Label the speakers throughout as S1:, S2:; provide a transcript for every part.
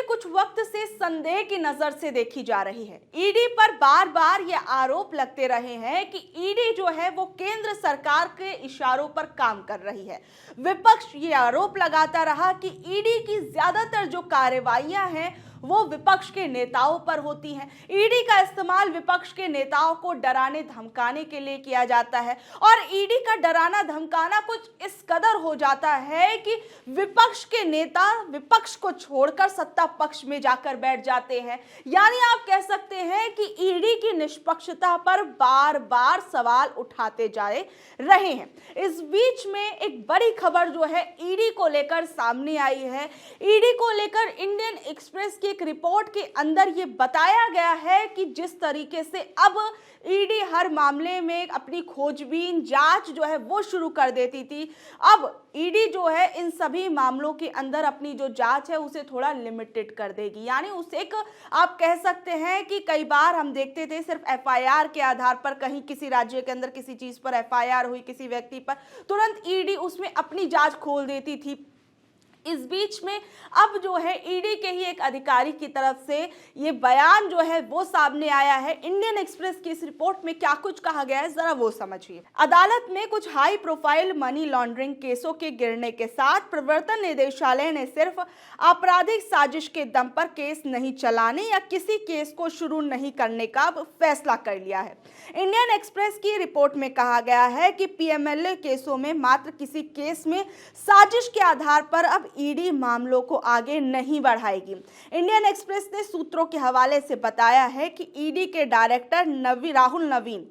S1: कुछ वक्त से संदेह की नजर से देखी जा रही है। ईडी पर बार बार ये आरोप लगते रहे हैं कि ईडी जो है वो केंद्र सरकार के इशारों पर काम कर रही है। विपक्ष ये आरोप लगाता रहा कि ईडी की ज्यादातर जो कार्रवाइयां हैं वो विपक्ष के नेताओं पर होती हैं। ईडी का इस्तेमाल विपक्ष के नेताओं को डराने धमकाने के लिए किया जाता है और ईडी का डराना धमकाना कुछ इस कदर हो जाता है कि विपक्ष के नेता विपक्ष को छोड़कर सत्ता पक्ष में जाकर बैठ जाते हैं। यानी आप कह सकते हैं कि ईडी की निष्पक्षता पर बार बार सवाल उठाते जा रहे हैं। इस बीच में एक बड़ी खबर जो है ईडी को लेकर सामने आई है। ईडी को लेकर इंडियन एक्सप्रेस की एक रिपोर्ट के अंदर ये बताया गया है कि जिस तरीके से अब ईडी हर मामले में अपनी खोजबीन जांच जो है वो शुरू कर देती थी, अब ईडी जो है इन सभी मामलों के अंदर अपनी जो जांच है उसे थोड़ा लिमिटेड कर देगी। यानी उसे एक आप कह सकते हैं कि कई बार हम देखते थे सिर्फ एफआईआर के आधार पर कहीं किसी राज्य के अंदर किसी चीज पर एफआईआर हुई किसी व्यक्ति पर, तुरंत ईडी उसमें अपनी जांच खोल देती थी। इस बीच में अब जो है ईडी के ही एक अधिकारी की तरफ से ये बयान जो है वो सामने आया है। इंडियन एक्सप्रेस की इस रिपोर्ट में क्या कुछ कहा गया है जरा वो समझिए। अदालत में कुछ हाई प्रोफाइल मनी लॉन्ड्रिंग केसों के गिरने के साथ प्रवर्तन निदेशालय ने सिर्फ आपराधिक साजिश के दम पर केस नहीं चलाने या किसी केस को शुरू नहीं करने का फैसला कर लिया है। इंडियन एक्सप्रेस की रिपोर्ट में कहा गया है कि पीएमएलए केसों में मात्र किसी केस में साजिश के आधार पर अब ईडी मामलों को आगे नहीं बढ़ाएगी। इंडियन एक्सप्रेस ने सूत्रों के हवाले से बताया है कि ईडी के डायरेक्टर राहुल नवीन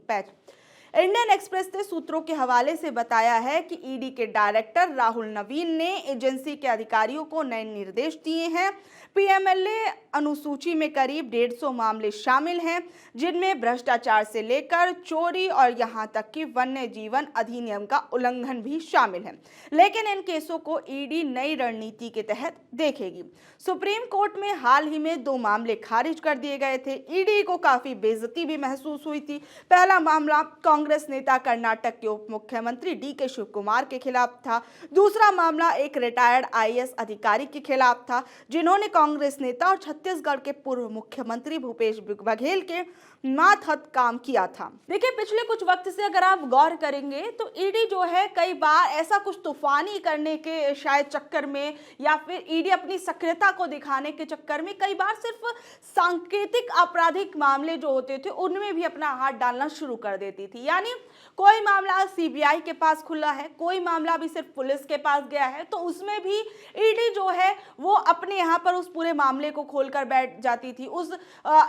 S1: इंडियन एक्सप्रेस ने सूत्रों के हवाले से बताया है कि ईडी के डायरेक्टर राहुल नवीन ने एजेंसी के अधिकारियों को नए निर्देश दिए हैं। पीएमएलए अनुसूची में करीब 150 मामले शामिल हैं, जिनमें भ्रष्टाचार से लेकर चोरी और यहां तक कि वन्य जीवन अधिनियम का उल्लंघन भी शामिल है। लेकिन इन केसों को ईडी नई रणनीति के तहत देखेगी। सुप्रीम कोर्ट में हाल ही में 2 मामले खारिज कर दिए गए थे। ईडी को काफी बेइज्जती भी महसूस हुई थी। पहला मामला कांग्रेस नेता कर्नाटक के उप मुख्यमंत्री डीके शिव कुमार के खिलाफ था। दूसरा मामला एक रिटायर्ड आईएएस अधिकारी के खिलाफ था, जिन्होंने कांग्रेस नेता और छत्तीसगढ़ के पूर्व मुख्यमंत्री भूपेश बघेल के मातहत काम किया था। देखिए, पिछले कुछ वक्त से अगर आप गौर करेंगे तो ईडी जो है कई बार ऐसा कुछ तूफानी करने के शायद चक्कर में या फिर ईडी अपनी सक्रियता को दिखाने के चक्कर में कई बार सिर्फ सांकेतिक आपराधिक मामले जो होते थे उनमें भी अपना हाथ डालना शुरू कर देती थी। यानी कोई मामला सीबीआई के पास खुला है, कोई मामला भी सिर्फ पुलिस के पास गया है, तो उसमें भी ईडी जो है वो अपने यहाँ पर उस पूरे मामले को खोलकर बैठ जाती थी।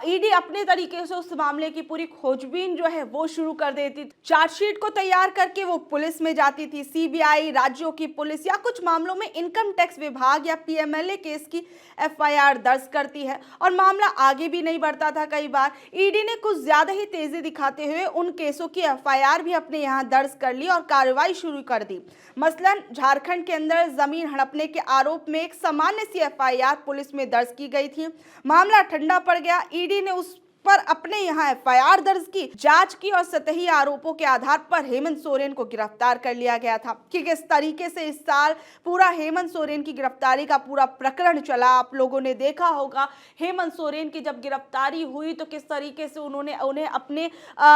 S1: ईडी अपने तरीके से उस मामले की पूरी खोजबीन जो है वो शुरू कर देती थी। चार्जशीट को तैयार करके वो पुलिस में जाती थी। सीबीआई, राज्यों की पुलिस या कुछ मामलों में इनकम टैक्स विभाग या पीएमएलए केस की एफआईआर दर्ज करती है और मामला आगे भी नहीं बढ़ता था। कई बार ईडी ने कुछ ज्यादा ही तेजी दिखाते हुए उन केसों की एफआईआर भी अपने यहाँ दर्ज कर ली और कार्रवाई शुरू कर दी। मसलन झारखंड के अंदर जमीन हड़पने के आरोप में एक सामान्य सी एफआईआर पुलिस में दर्ज की गई थी। मामला ठंडा पड़ गया। ईडी ने उस पर अपने यहाँ एफआईआर दर्ज की, जांच की और सतही आरोपों के आधार पर हेमंत सोरेन को गिरफ्तार कर लिया गया था। कि किस तरीके से इस साल पूरा हेमंत सोरेन की गिरफ्तारी का पूरा प्रकरण चला, आप लोगों ने देखा होगा। हेमंत सोरेन की जब गिरफ्तारी हुई तो किस तरीके से उन्हें अपने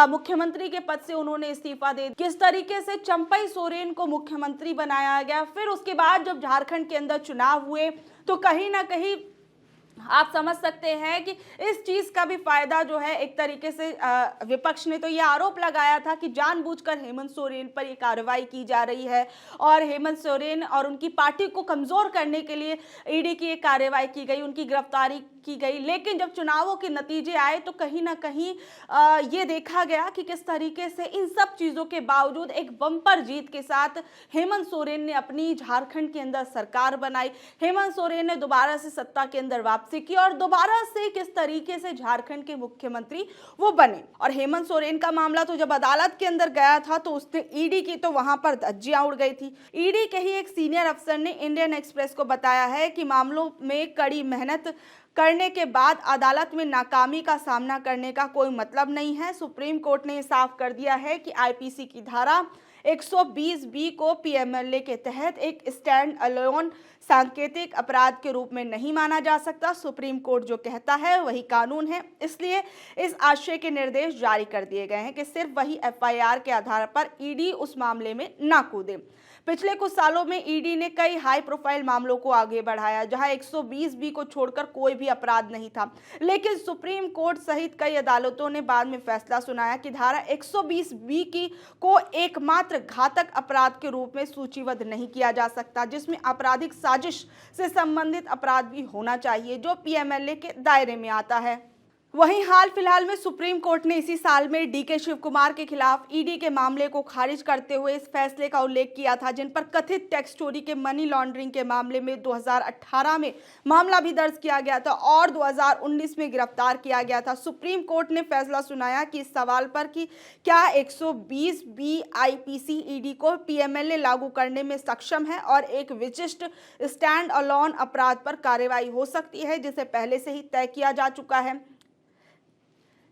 S1: मुख्यमंत्री के पद से उन्होंने इस्तीफा दे, किस तरीके से चंपई सोरेन को मुख्यमंत्री बनाया गया। फिर उसके बाद जब झारखंड के अंदर चुनाव हुए तो कहीं ना कहीं आप समझ सकते हैं कि इस चीज का भी फायदा जो है एक तरीके से विपक्ष ने तो यह आरोप लगाया था कि जानबूझकर हेमंत सोरेन पर यह कार्रवाई की जा रही है और हेमंत सोरेन और उनकी पार्टी को कमजोर करने के लिए ईडी की एक कार्रवाई की गई, उनकी गिरफ्तारी की गई। लेकिन जब चुनावों के नतीजे आए तो कहीं ना कहीं ये देखा गया कि किस तरीके से इन सब चीजों के बावजूद एक बम्पर जीत के साथ हेमंत सोरेन ने अपनी झारखंड के अंदर सरकार बनाई। हेमंत सोरेन ने दोबारा से सत्ता के अंदर वापसी की और दोबारा से किस तरीके से झारखंड के मुख्यमंत्री वो बने। और हेमंत सोरेन का मामला तो जब अदालत के अंदर गया था तो उसने ईडी की तो वहां पर धज्जियां उड़ गई थी। ईडी के ही एक सीनियर अफसर ने इंडियन एक्सप्रेस को बताया है कि मामलों में कड़ी मेहनत करने के बाद अदालत में नाकामी का सामना करने का कोई मतलब नहीं है। सुप्रीम कोर्ट ने साफ कर दिया है कि आईपीसी की धारा 120B को पीएमएलए के तहत एक स्टैंड अलोन सांकेतिक अपराध के रूप में नहीं माना जा सकता। सुप्रीम कोर्ट जो कहता है वही कानून है, इसलिए इस आशय के निर्देश जारी कर दिए गए हैं कि सिर्फ वही एफआईआर के आधार पर ईडी उस मामले में ना कूदे। पिछले कुछ सालों में ईडी ने कई हाई प्रोफाइल मामलों को आगे बढ़ाया जहां 120B को छोड़कर कोई भी अपराध नहीं था, लेकिन सुप्रीम कोर्ट सहित कई अदालतों ने बाद में फैसला सुनाया कि धारा 120B को एकमात्र घातक अपराध के रूप में सूचीबद्ध नहीं किया जा सकता, जिसमें आपराधिक साजिश से संबंधित अपराध भी होना चाहिए जो पीएमएलए के दायरे में आता है। वहीं हाल फिलहाल में सुप्रीम कोर्ट ने इसी साल में डीके शिव कुमार के खिलाफ ईडी के मामले को खारिज करते हुए इस फैसले का उल्लेख किया था, जिन पर कथित टैक्स चोरी के मनी लॉन्ड्रिंग के मामले में 2018 में मामला भी दर्ज किया गया था और 2019 में गिरफ्तार किया गया था। सुप्रीम कोर्ट ने फैसला सुनाया कि इस सवाल पर कि क्या 120B आईपीसी ईडी को पीएमएलए लागू करने में सक्षम है और एक विशिष्ट स्टैंड अलोन अपराध पर कार्रवाई हो सकती है, जिसे पहले से ही तय किया जा चुका है।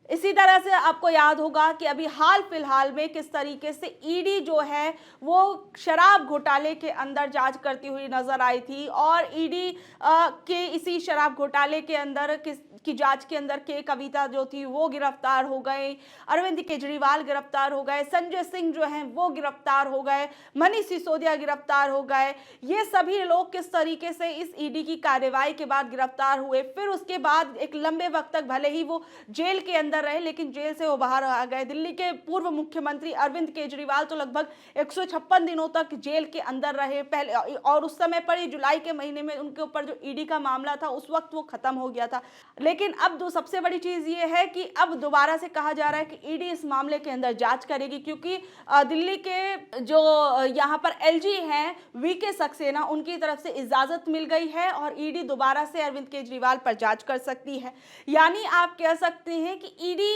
S1: इसी तरह से आपको याद होगा कि अभी हाल फिलहाल में किस तरीके से ईडी जो है वो शराब घोटाले के अंदर जांच करती हुई नजर आई थी और ईडी के इसी शराब घोटाले के अंदर की जांच के अंदर के कविता जो थी वो गिरफ्तार हो गए, अरविंद केजरीवाल गिरफ्तार हो गए, संजय सिंह जो हैं वो गिरफ्तार हो गए, मनीष सिसोदिया गिरफ्तार हो गए। ये सभी लोग किस तरीके से इस ईडी की कार्रवाई के बाद गिरफ्तार हुए, फिर उसके बाद एक लंबे वक्त तक भले ही वो जेल के अंदर रहे लेकिन जेल से वो बाहर आ गए। दिल्ली के पूर्व मुख्यमंत्री अरविंद केजरीवाल तो लगभग 156 दिनों तक जेल के अंदर रहे पहले, और उस समय पर जुलाई के महीने में उनके ऊपर जो ईडी का मामला था उस वक्त वो खत्म हो गया था। लेकिन अब सबसे बड़ी चीज ये है कि अब दोबारा से कहा जा रहा है कि ईडी इस मामले के अंदर जांच करेगी, क्योंकि दिल्ली के जो यहाँ पर एलजी हैं वीके सक्सेना, उनकी तरफ से इजाजत मिल गई है और ईडी दोबारा से अरविंद केजरीवाल पर जांच कर सकती है। यानी आप कह सकते हैं कि ईडी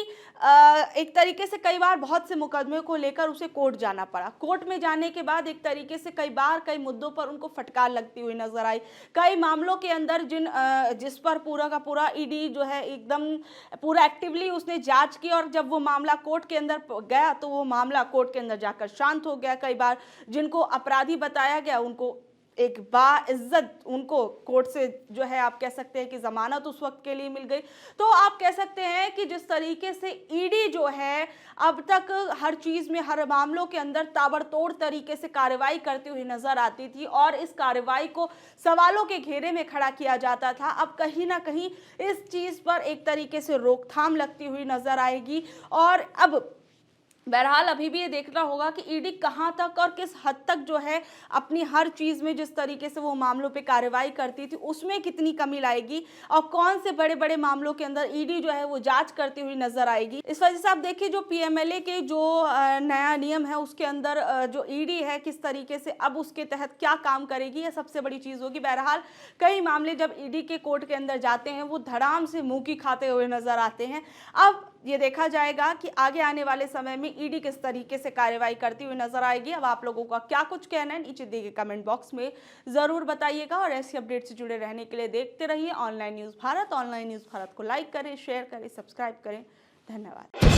S1: एक तरीके से कई बार बहुत से मुकदमे को लेकर उसे कोर्ट जाना पड़ा। कोर्ट में जाने के बाद एक तरीके से कई मुद्दों पर उनको फटकार लगती हुई नजर आई। कई मामलों के अंदर जिस पर पूरा का पूरा ईडी जो है एकदम पूरा एक्टिवली उसने जांच की और जब वो मामला कोर्ट के अंदर गया तो वो मामला कोर्ट के अंदर जाकर शांत हो गया। कई बार जिनको अपराधी बताया गया उनको एक बाइज्जत उनको कोर्ट से जो है आप कह सकते हैं कि जमानत उस वक्त के लिए मिल गई। तो आप कह सकते हैं कि जिस तरीके से ईडी जो है अब तक हर चीज में हर मामलों के अंदर ताबड़तोड़ तरीके से कार्रवाई करती हुई नजर आती थी और इस कार्रवाई को सवालों के घेरे में खड़ा किया जाता था, अब कहीं ना कहीं इस चीज पर एक तरीके से रोकथाम लगती हुई नजर आएगी। और अब बहरहाल अभी भी ये देखना होगा कि ईडी कहां तक और किस हद तक जो है अपनी हर चीज में जिस तरीके से वो मामलों पे कार्रवाई करती थी उसमें कितनी कमी लाएगी और कौन से बड़े बड़े मामलों के अंदर ईडी जो है वो जांच करती हुई नजर आएगी। इस वजह से आप देखिए जो पीएमएलए के जो नया नियम है उसके अंदर जो ईडी है किस तरीके से अब उसके तहत क्या काम करेगी, ये सबसे बड़ी चीज होगी। बहरहाल कई मामले जब ईडी के कोर्ट के अंदर जाते हैं वो धड़ाम से मुंह की खाते हुए नजर आते हैं। अब ये देखा जाएगा कि आगे आने वाले समय में ईडी किस तरीके से कार्रवाई करती हुई नजर आएगी। अब आप लोगों का क्या कुछ कहना है नीचे दिए गए कमेंट बॉक्स में जरूर बताइएगा और ऐसी अपडेट से जुड़े रहने के लिए देखते रहिए online news Bharat. Online news Bharat को लाइक करें, शेयर करें, सब्सक्राइब करें। धन्यवाद।